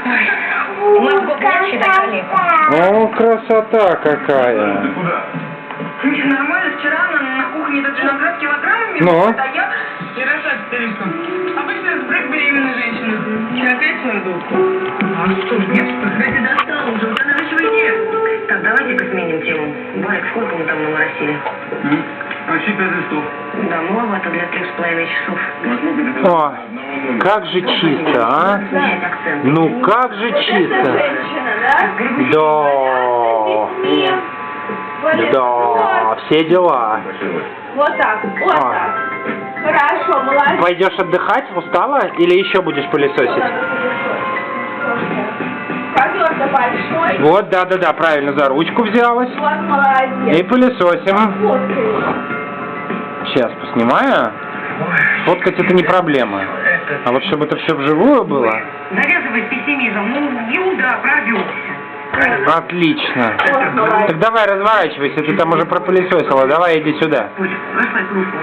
Мы в гублящей такали. О, красота какая. Нормально, вчера на кухне этот виноград килограммами, а я вчера шаг. Обычно сбрык беременной женщины. Вчера опять свою дочку. А что ж, нет, ты достал уже, вот она ночевой. Так, давайте-ка сменим тему. Барик, сколько мы там наморосили? Почти 5 листов. Да, маловато для 3,5 часов. О, как же чисто, а? Ну как же чисто. Да, все дела. Вот так, вот так. Хорошо, молодец. Пойдешь отдыхать? Устала? Или еще будешь пылесосить? Ковер-то большой. Вот, да, правильно, за ручку взялась. Вот, молодец. И пылесосим. Вот. Сейчас поснимаю. Фоткать это не проблема. А вот чтобы это все вживую было. Навязывай пессимизм. Ну, ерунда, прорвемся. Отлично. Так давай разворачивайся, ты там уже пропылесосила. Давай иди сюда. Выслать руку.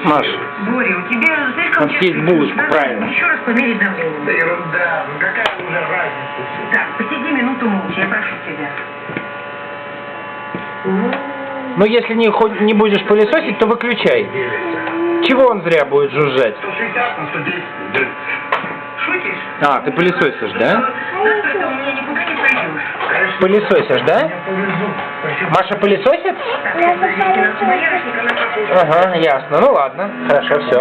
Маш? Боря, у тебя слишком Вот съесть булочку, правильно. Еще раз померить давление. Да ерунда, ну какая уже разница? Так, посиди минуту молча, я прошу тебя. Ну если не будешь пылесосить, то выключай. Чего он зря будет жужжать? 160 на 110. Шутишь? А, ты пылесосишь, да? Это у меня никуда не пойдешь. Пылесосишь, да? Маша пылесосит? Так, я на боярышника на покушку. Ага, ясно. Ну ладно, хорошо, все.